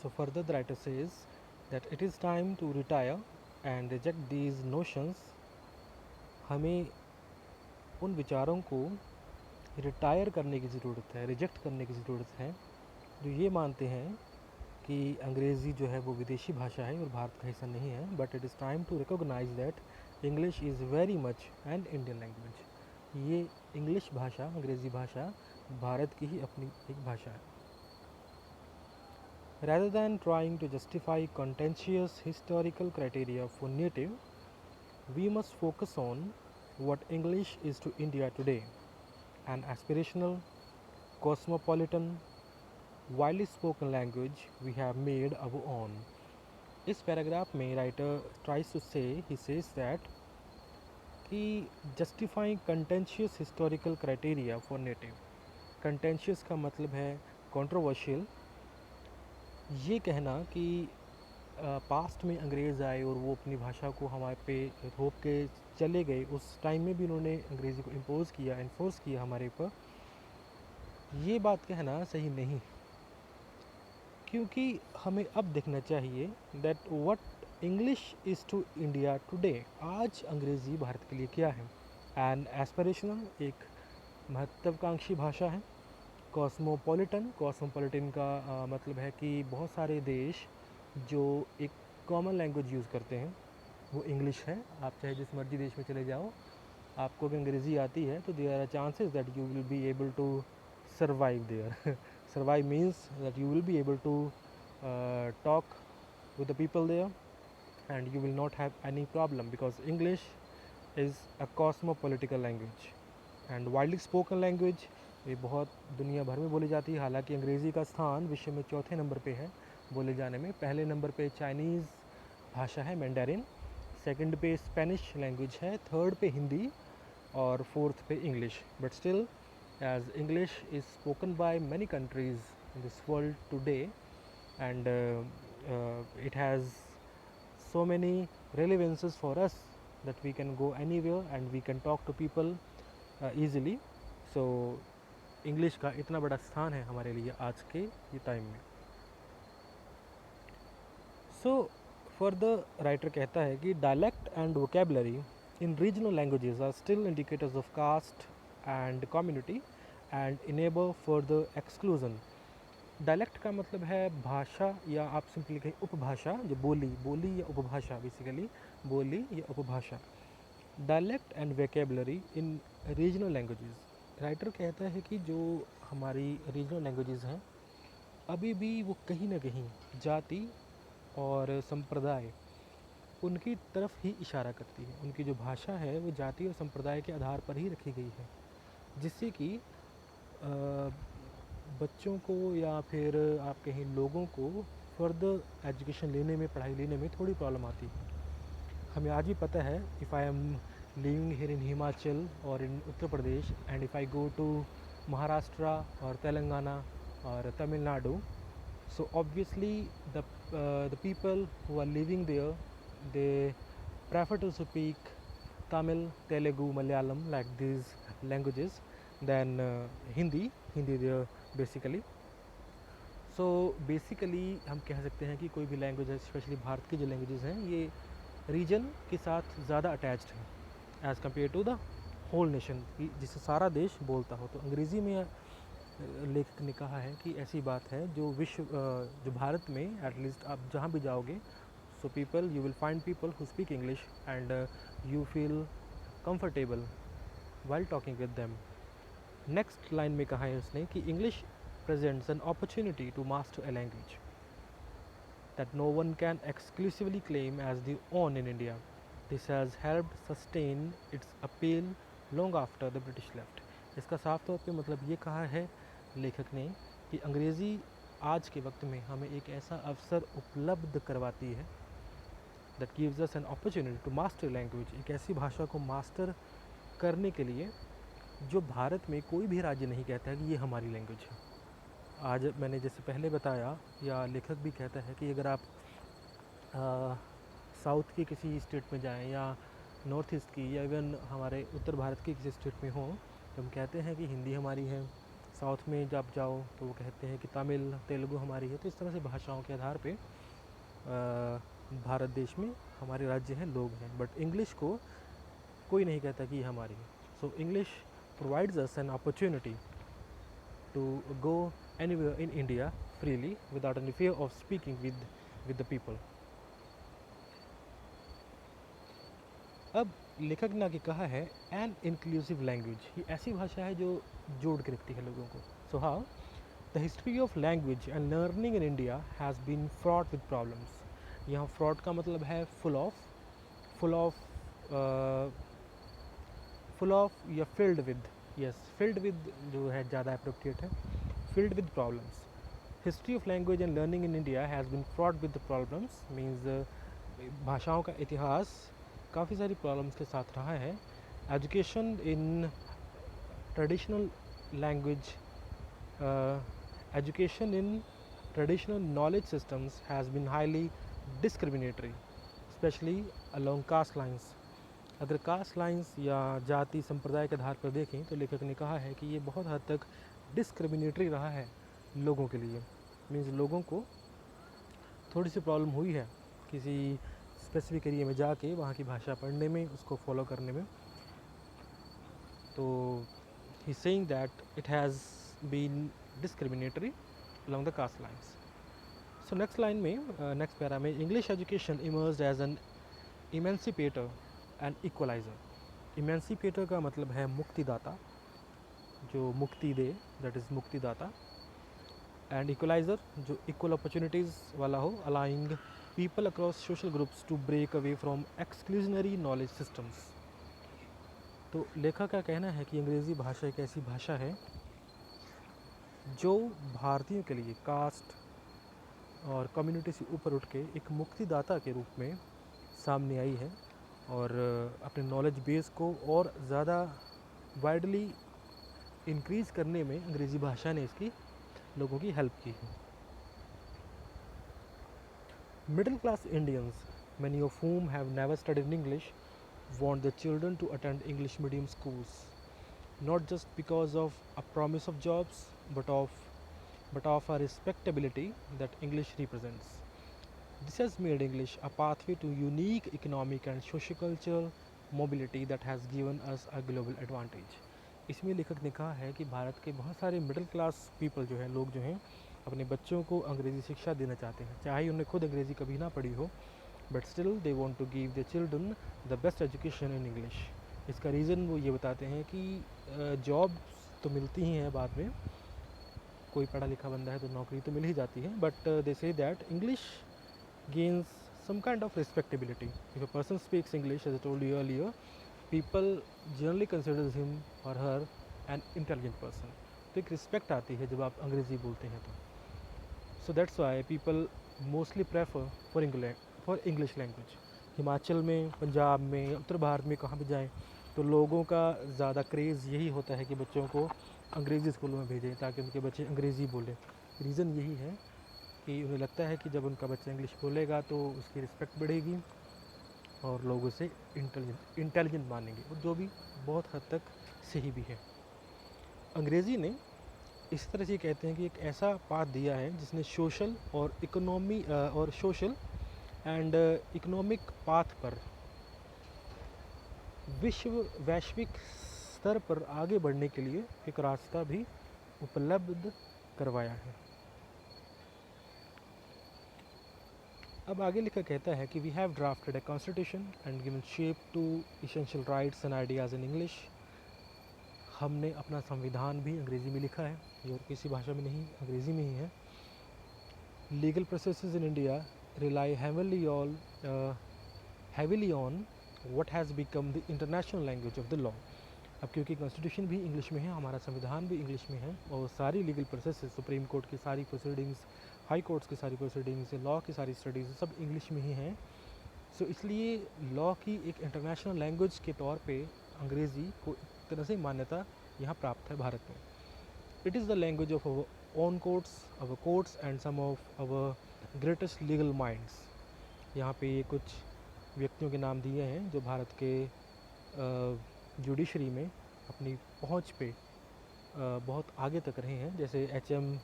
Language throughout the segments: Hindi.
So further the writer says that it is time to retire and reject these notions. हमें उन विचारों को रिटायर करने की ज़रूरत है, रिजेक्ट करने की ज़रूरत है, जो ये मानते हैं कि अंग्रेज़ी जो है वो विदेशी भाषा है और भारत का हिस्सा नहीं है. But it is time to recognize that English is very much an Indian language. ये इंग्लिश भाषा, अंग्रेज़ी भाषा भारत की ही अपनी एक भाषा है. Rather than trying to justify contentious historical criteria for native, we must focus on what English is to India today: an aspirational, cosmopolitan, widely spoken language we have made our own. इस पैराग्राफ में राइटर ट्राइज टू से, ही सेज दैट कि justifying contentious historical criteria for native. Contentious का मतलब है कंट्रोवर्शियल. ये कहना कि पास्ट में अंग्रेज़ आए और वो अपनी भाषा को हमारे पे थोप के चले गए, उस टाइम में भी उन्होंने अंग्रेज़ी को इम्पोज़ किया, इन्फोर्स किया हमारे ऊपर, ये बात कहना सही नहीं. क्योंकि हमें अब देखना चाहिए that what English is to India today. आज अंग्रेज़ी भारत के लिए क्या है. एंड एस्पिरेशनल, एक महत्वाकांक्षी भाषा है. कॉस्मोपॉलिटन, कॉस्मोपॉलिटन का मतलब है कि बहुत सारे देश जो एक कॉमन लैंग्वेज यूज़ करते हैं वो इंग्लिश है. आप चाहे जिस मर्जी देश में चले जाओ, आपको अगर अंग्रेज़ी आती है तो there are chances that you will be able to survive there. Survive means that you will be able to talk with the people there and you will not have any problem, because English is a cosmopolitical language and widely spoken language. ये बहुत दुनिया भर में बोली जाती है. हालांकि अंग्रेज़ी का स्थान विश्व में चौथे नंबर पे है बोले जाने में. पहले नंबर पे चाइनीज़ भाषा है, मैंडारिन. सेकंड पे स्पेनिश लैंग्वेज है. थर्ड पे हिंदी और फोर्थ पे English. But still, as English is spoken by many countries in this world today, and it has so many relevances for us that we can go anywhere and we can talk to people easily. So English का इतना बड़ा स्थान है हमारे लिए आज के ये टाइम में. So further writer कहता है कि dialect and vocabulary in regional languages are still indicators of caste and community and enable further exclusion. Dialect का मतलब है भाषा, या आप सिंपली कहें उपभाषा, जो बोली या उपभाषा, बेसिकली बोली या उपभाषा. Dialect and vocabulary in regional languages. Writer कहता है कि जो हमारी रीजनल लैंग्वेजेस हैं अभी भी वो कहीं ना कहीं जाति और संप्रदाय उनकी तरफ ही इशारा करती है. उनकी जो भाषा है वो जाति और संप्रदाय के आधार पर ही रखी गई है, जिससे कि बच्चों को या फिर आप कहें लोगों को फर्दर एजुकेशन लेने में, पढ़ाई लेने में थोड़ी प्रॉब्लम आती है. हमें आज भी पता है, if I am living here in Himachal और in Uttar Pradesh and if I go to Maharashtra और तेलंगाना और Tamil Nadu, so obviously the people who are living there, they prefer to speak Tamil, Telugu, Malayalam, like these languages, than Hindi there basically. So basically हम कह सकते हैं कि कोई भी लैंग्वेज है, स्पेशली भारत की जो लैंग्वेजेस हैं, ये रीजन के साथ ज़्यादा अटैच्ड हैं as compare to the whole nation, जिसे सारा देश बोलता हो. तो अंग्रेज़ी में लेखक ने कहा है कि ऐसी बात है जो जो भारत में एटलीस्ट आप जहाँ भी जाओगे, so people, you will find people who speak English and you feel comfortable while talking with them. Next line में कहा है उसने कि English presents an opportunity to master a language that no one can exclusively claim as their own in India. This has helped sustain its appeal long after the British left. इसका साफ तौर पे मतलब ये कहा है लेखक ने कि अंग्रेज़ी आज के वक्त में हमें एक ऐसा अवसर उपलब्ध करवाती है that gives us an opportunity to master language, एक ऐसी भाषा को मास्टर करने के लिए जो भारत में कोई भी राज्य नहीं कहता है कि ये हमारी लैंग्वेज है. आज मैंने जैसे पहले बताया, या लेखक भी कहता है कि अगर आप साउथ की किसी स्टेट में जाएं या नॉर्थ ईस्ट की या इवन हमारे उत्तर भारत की किसी स्टेट में हो, तो हम कहते हैं कि हिंदी हमारी है, साउथ में जब जाओ तो वो कहते हैं कि तमिल तेलुगु हमारी है। तो इस तरह से भाषाओं के आधार पे भारत देश में हमारे राज्य हैं, लोग हैं, बट इंग्लिश को कोई नहीं कहता कि ये हमारी है। So English provides us an opportunity to go anywhere in India freely without any fear of speaking with the people. अब लेखक ने आगे कहा है एन इंक्लूसिव लैंग्वेज, ये ऐसी भाषा है जो जोड़ के रखती है लोगों को। So how the history of language and learning in India has been fraught with problems. यहाँ फ्रॉट का मतलब है फुल ऑफ या filled with, yes filled with जो है ज़्यादा अप्रोप्रिएट है, filled with problems. History of language and learning in India has been fraught with the problems, means भाषाओं का इतिहास काफ़ी सारी प्रॉब्लम्स के साथ रहा है। Education in traditional language, education in traditional knowledge systems has been highly discriminatory, specially along caste lines. अगर कास्ट लाइन्स या जाति संप्रदाय के आधार पर देखें तो लेखक ने कहा है कि ये बहुत हद तक डिस्क्रिमिनेटरी रहा है लोगों के लिए। मीन्स लोगों को थोड़ी सी प्रॉब्लम हुई है किसी स्पेसिफिक एरिया में जाके वहाँ की भाषा पढ़ने में, उसको फॉलो करने में। तो he saying that it has been discriminatory along the caste lines. So next line में, नेक्स्ट पैरा में, English education emerged as an emancipator and equalizer. Emancipator का मतलब है मुक्तिदाता, जो मुक्ति दे, दैट इज़ मुक्तिदाता। एंड इक्वलाइजर जो इक्वल अपॉर्चुनिटीज़ वाला हो, allowing people across social groups to break away from exclusionary knowledge systems. तो लेखक का कहना है कि अंग्रेज़ी भाषा एक ऐसी भाषा है जो भारतीयों के लिए कास्ट और कम्युनिटी से ऊपर उठ के एक मुक्तिदाता के रूप में सामने आई है, और अपने नॉलेज बेस को और ज़्यादा वाइडली इंक्रीज़ करने में अंग्रेज़ी भाषा ने इसकी लोगों की हेल्प की है। Middle class Indians, many of whom have never studied English, want their children to attend English medium schools, not just because of a promise of jobs, but of a respectability that English represents. This has made English a pathway to unique economic and sociocultural mobility that has given us a global advantage. इसमें लेखक ने कहा है कि भारत के बहुत सारे मिडिल क्लास पीपल जो हैं, लोग जो हैं, अपने बच्चों को अंग्रेज़ी शिक्षा देना चाहते हैं, चाहे उन्हें खुद अंग्रेज़ी कभी ना पढ़ी हो, but still they want to give their children the best education in English. इसका रीज़न वो ये बताते हैं कि जॉब्स तो मिलती ही हैं बाद में, कोई पढ़ा लिखा बंदा है तो नौकरी तो मिल ही जाती है, but they say that English gains some kind of respectability. If a person speaks English, as I told you earlier, people generally considers him or her an intelligent person. तो एक रिस्पेक्ट आती है जब आप अंग्रेज़ी बोलते हैं तो। So that's why people mostly prefer for English language. Himachal में, पंजाब में, उत्तर भारत में कहाँ भी जाएँ तो लोगों का ज़्यादा क्रेज़ यही होता है कि बच्चों को अंग्रेज़ी स्कूलों में भेजें ताकि उनके बच्चे अंग्रेज़ी बोलें। रीज़न यही है कि उन्हें लगता है कि जब उनका बच्चा इंग्लिश बोलेगा तो उसकी रिस्पेक्ट बढ़ेगी और लोग उसे इंटेलिजेंट मानेंगे, और जो भी बहुत हद तक सही भी है। अंग्रेज़ी ने इस तरह से कहते हैं कि एक ऐसा पाथ दिया है जिसने सोशल और सोशल एंड इकोनॉमिक पाथ पर वैश्विक स्तर पर आगे बढ़ने के लिए एक रास्ता भी उपलब्ध करवाया है। अब आगे लिखा कहता है कि we have drafted a constitution and given shape to essential rights and ideas in English. हमने अपना संविधान भी अंग्रेज़ी में लिखा है, ये और किसी भाषा में नहीं, अंग्रेज़ी में ही है। Legal processes in India rely heavily on what has become the international language of the law. अब क्योंकि कॉन्स्टिट्यूशन भी इंग्लिश में है, हमारा संविधान भी इंग्लिश में है, और सारी लीगल प्रोसेसेस, सुप्रीम कोर्ट की सारी प्रोसीडिंग्स, हाई कोर्ट्स की सारी प्रोसीडिंग्स, लॉ की सारी स्टडीज़ सब इंग्लिश में ही हैं। सो इसलिए लॉ की एक इंटरनेशनल लैंग्वेज के तौर पे अंग्रेज़ी को एक तरह से मान्यता यहाँ प्राप्त है भारत में। It is the language of our own courts and some of our greatest legal minds. यहाँ पे ये कुछ व्यक्तियों के नाम दिए हैं जो भारत के जुडिशरी में अपनी पहुँच पे बहुत आगे तक रहे हैं, जैसे एच.एम.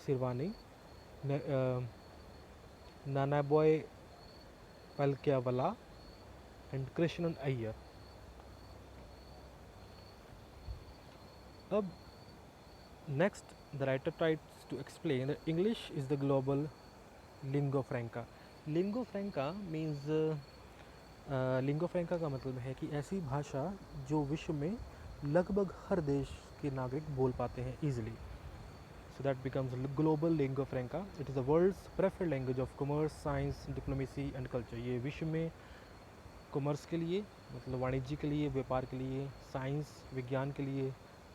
सिरवानी, नाना बॉय पलक्यावला एंड कृष्णन अय्यर। अब next the writer tries to explain that English is the global lingua franca. Lingua franca means lingua franca का मतलब है कि ऐसी भाषा जो विश्व में लगभग हर देश के नागरिक बोल पाते हैं easily. So that becomes global lingua franca. It is the world's preferred language of commerce, science, diplomacy and culture. ये विश्व में कॉमर्स के लिए, मतलब वाणिज्य के लिए, व्यापार के लिए, साइंस विज्ञान के लिए,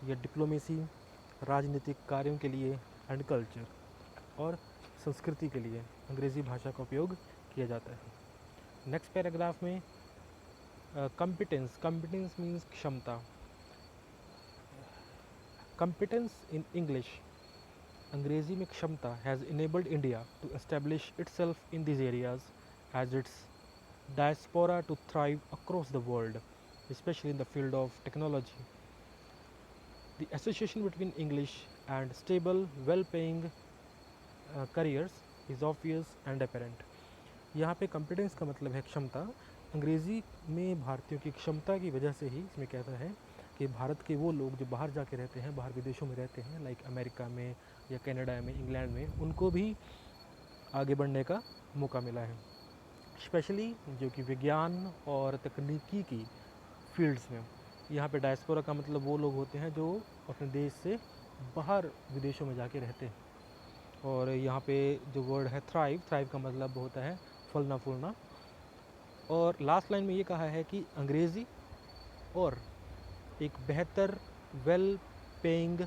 या डिप्लोमेसी राजनीतिक कार्यों के लिए, एंड कल्चर और संस्कृति के लिए अंग्रेज़ी भाषा का उपयोग किया जाता है। नेक्स्ट पैराग्राफ में कंपिटेंस। कंपिटेंस मीन्स क्षमता। कंपिटेंस इन इंग्लिश, अंग्रेज़ी में क्षमता, has enabled India to establish itself in this areas as its diaspora to thrive across the world, especially in the field of technology. The association between English and stable, well-paying careers is obvious and apparent. यहाँ पे competence का मतलब है क्षमता। अंग्रेज़ी में भारतीयों की क्षमता की वजह से ही इसमें कहता है कि भारत के वो लोग जो बाहर जाके रहते हैं, बाहर विदेशों में रहते हैं, लाइक अमेरिका में या कनाडा में, इंग्लैंड में, उनको भी आगे बढ़ने का मौका मिला है, स्पेशली जो कि विज्ञान और तकनीकी की फील्ड्स में। यहाँ पे डायस्पोरा का मतलब वो लोग होते हैं जो अपने देश से बाहर विदेशों में जाके रहते हैं। और यहाँ पे जो वर्ड है थ्राइव, थ्राइव का मतलब होता है फलना फूलना। और लास्ट लाइन में ये कहा है कि अंग्रेज़ी और एक बेहतर वेल पेइंग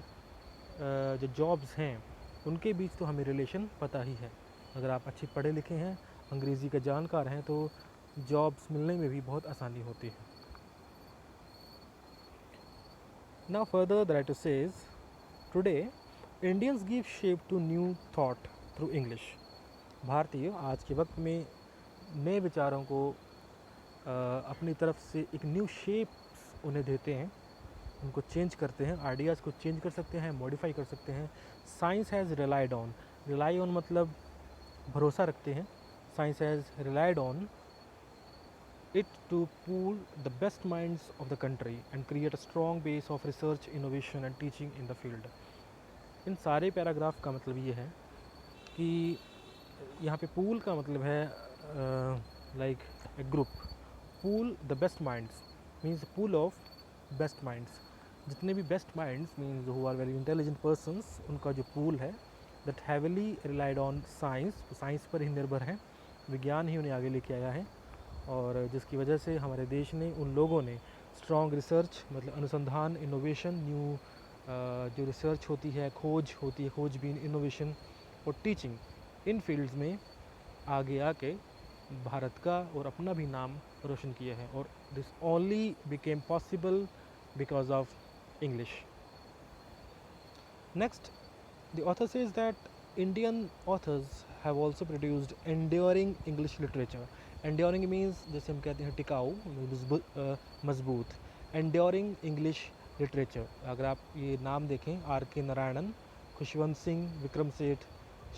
जो जॉब्स हैं उनके बीच तो हमें रिलेशन पता ही है। अगर आप अच्छे पढ़े लिखे हैं, अंग्रेज़ी का जानकार हैं, तो जॉब्स मिलने में भी बहुत आसानी होती है। Now further the writer says, today Indians give shape to new thought through English. भारतीय आज के वक्त में नए विचारों को अपनी तरफ से एक न्यू शेप्स उन्हें देते हैं, उनको चेंज करते हैं, आइडियाज़ को चेंज कर सकते हैं, मॉडिफाई कर सकते हैं। Science has relied on, rely on मतलब भरोसा रखते हैं। Science has relied on it to pool the best minds of the country and create a strong base of research, innovation and teaching in the field. इन सारे पैराग्राफ का मतलब ये है कि यहाँ पे पूल का मतलब है like a group. Pool the best minds means pool of best minds. जितने भी best minds means who are very intelligent persons, उनका जो पूल है that heavily relied on science, science पर ही निर्भर है, विज्ञान ही उन्हें आगे लेके आया है। और जिसकी वजह से हमारे देश ने, उन लोगों ने स्ट्रॉन्ग रिसर्च मतलब अनुसंधान, इनोवेशन, न्यू जो रिसर्च होती है, खोज होती है, खोजबीन, इनोवेशन और टीचिंग, इन फील्ड्स में आगे आके भारत का और अपना भी नाम रोशन किया है। और this only became possible because of English. Next the author says that Indian authors have also produced enduring English literature. Enduring means जैसे हम कहते हैं टिकाऊ, मजबूत। एंड्योरिंग इंग्लिश लिटरेचर, अगर आप ये नाम देखें, R.K. Narayanan, Khushwant Singh, Vikram Seth,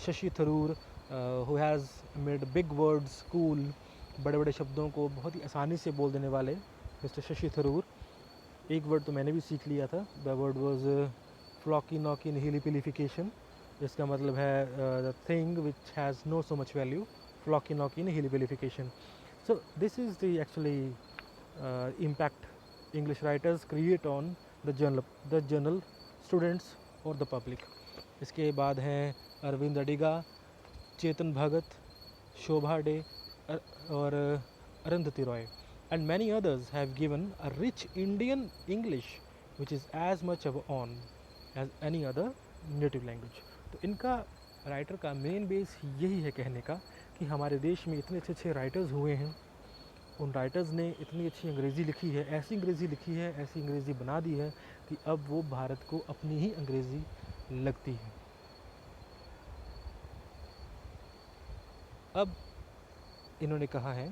Shashi Tharoor, who has made big words cool, बड़े बड़े शब्दों को बहुत ही आसानी से बोल देने वाले मिस्टर शशि थरूर। एक वर्ड तो मैंने भी सीख लिया था, the word was flocky knocky nihilipilification, जिसका मतलब है the thing which has no so much value, flocky knocky nihilipilification. So this is the actually impact English writers create on the journal students or the public. इसके बाद हैं अरविंद अडिगा, चेतन भगत, शोभा डे और Arundhati Roy and many others have given a rich Indian English which is as much on as any other native language. तो इनका राइटर का मेन बेस यही है कहने का कि हमारे देश में इतने अच्छे अच्छे राइटर्स हुए हैं, उन राइटर्स ने इतनी अच्छी अंग्रेज़ी लिखी है, ऐसी अंग्रेज़ी लिखी है, ऐसी अंग्रेज़ी बना दी है कि अब वो भारत को अपनी ही अंग्रेज़ी लगती है। अब इन्होंने कहा है